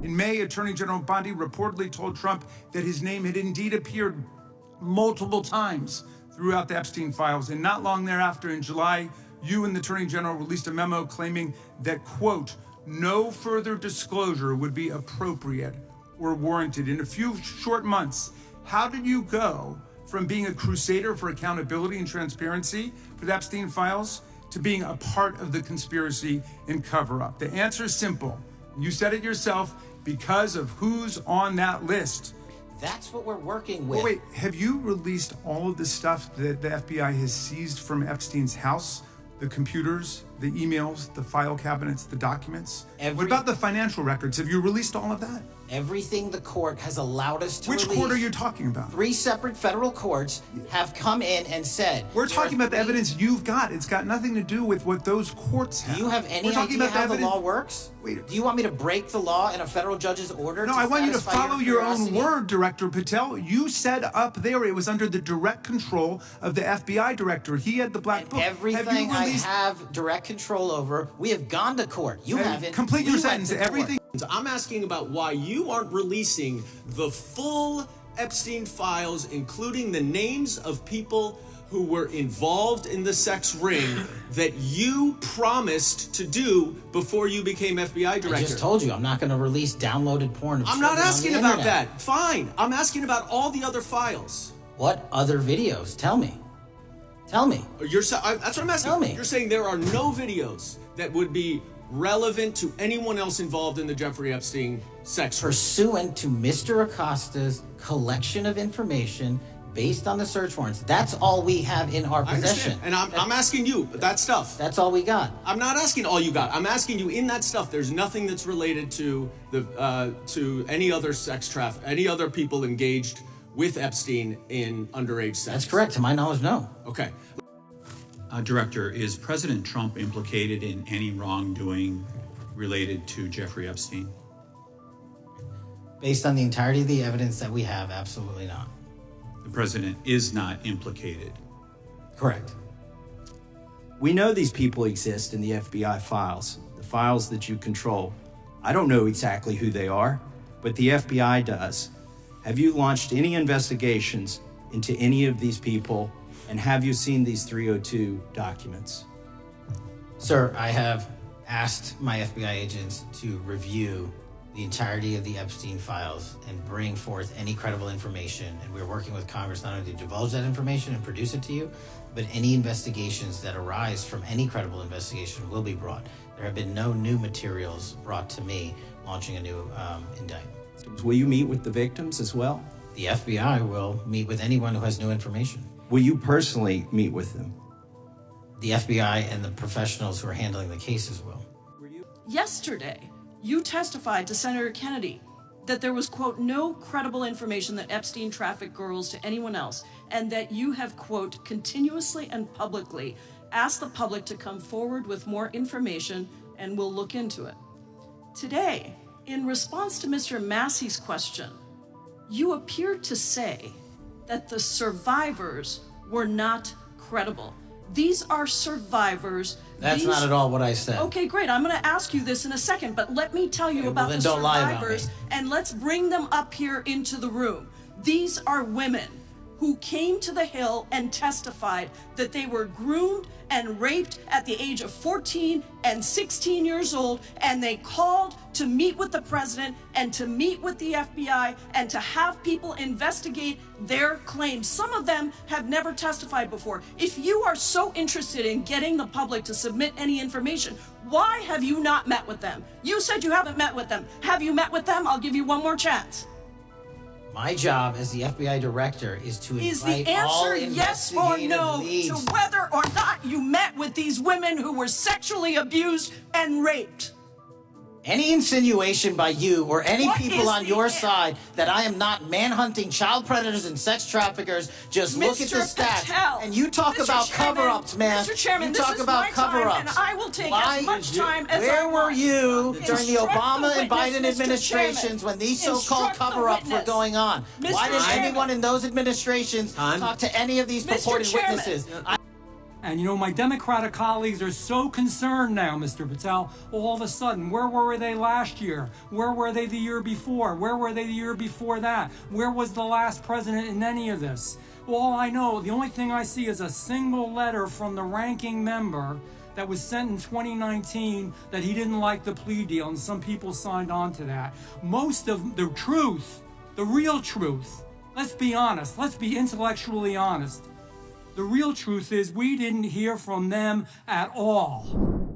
In May, Attorney General Bondi reportedly told Trump that his name had indeed appeared multiple times throughout the Epstein files. And not long thereafter, in July, you and the Attorney General released a memo claiming that, quote, no further disclosure would be appropriate or warranted. In a few short months, how did you go from being a crusader for accountability and transparency for the Epstein files to being a part of the conspiracy and cover-up? The answer is simple. You said it yourself, because of who's on that list. That's what we're working with. Oh, wait, have you released all of the stuff that the FBI has seized from Epstein's house? The computers, the emails, the file cabinets, the documents? What about the financial records? Have you released all of that? Everything the court has allowed us to release. Which court are you talking about? 3 separate federal courts have come in and said... We're talking about the evidence you've got. It's got nothing to do with what those courts have. Do you have any idea how the law works? Wait. Do you want me to break the law in a federal judge's order? No, I want you to follow your own word, Director Patel. You said up there it was under the direct control of the FBI director. He had the black book. Everything I have direct control over, we have gone to court. You haven't. Complete your sentence. Everything. I'm asking about why you aren't releasing the full Epstein files, including the names of people who were involved in the sex ring that you promised to do before you became FBI director. I just told you I'm not going to release downloaded porn. I'm not asking about that. Fine. I'm asking about all the other files. What other videos? Tell me. Tell me. That's what I'm asking. Tell me. You're saying there are no videos that would be relevant to anyone else involved in the Jeffrey Epstein sex ring. Pursuant to Mr. Acosta's collection of information based on the search warrants. That's all we have in our possession. And I'm asking you, that stuff. That's all we got. I'm not asking all you got. I'm asking you, in that stuff, there's nothing that's related to to any other any other people engaged with Epstein in underage sex. That's correct. To my knowledge, no. Okay. Director, is President Trump implicated in any wrongdoing related to Jeffrey Epstein? Based on the entirety of the evidence that we have, absolutely not. The president is not implicated. Correct. We know these people exist in the FBI files, the files that you control. I don't know exactly who they are, but the FBI does. Have you launched any investigations into any of these people? And have you seen these 302 documents? Sir, I have asked my FBI agents to review the entirety of the Epstein files and bring forth any credible information. And we're working with Congress not only to divulge that information and produce it to you, but any investigations that arise from any credible investigation will be brought. There have been no new materials brought to me launching a new indictment. Will you meet with the victims as well? The FBI will meet with anyone who has new information. Will you personally meet with them? The FBI and the professionals who are handling the cases will. Yesterday, you testified to Senator Kennedy that there was, quote, no credible information that Epstein trafficked girls to anyone else, and that you have, quote, continuously and publicly asked the public to come forward with more information and we'll look into it. Today, in response to Mr. Massey's question, you appeared to say that the survivors were not credible. These are survivors. That's not at all what I said. Okay, great. I'm going to ask you this in a second, but let me tell you about the survivors, and let's bring them up here into the room. These are women who came to the Hill and testified that they were groomed and raped at the age of 14 and 16 years old, and they called to meet with the president and to meet with the FBI and to have people investigate their claims. Some of them have never testified before. If you are so interested in getting the public to submit any information, why have you not met with them? You said you haven't met with them. Have you met with them? I'll give you one more chance. My job as the FBI director is to invite Is the all answer yes or no leads. to whether or not you met with these women who were sexually abused and raped? Any insinuation by you or any people on your side that I am not manhunting child predators and sex traffickers, just look at the stats. And you talk about cover-ups, man. Mr. Chairman, you talk about cover-ups. And I will take as much time as Where I were want. you during the Obama and Biden Mr. administrations when these so-called cover-ups were going on? Why did anyone in those administrations talk to any of these purported witnesses? And my Democratic colleagues are so concerned now, Mr. Patel, all of a sudden. Where were they last year? Where were they the year before? Where were they the year before that? Where was the last president in any of this? All I know, the only thing I see is a single letter from the ranking member that was sent in 2019 that he didn't like the plea deal, and some people signed on to that. Most of the truth, the real truth, let's be honest, let's be intellectually honest. The real truth is we didn't hear from them at all.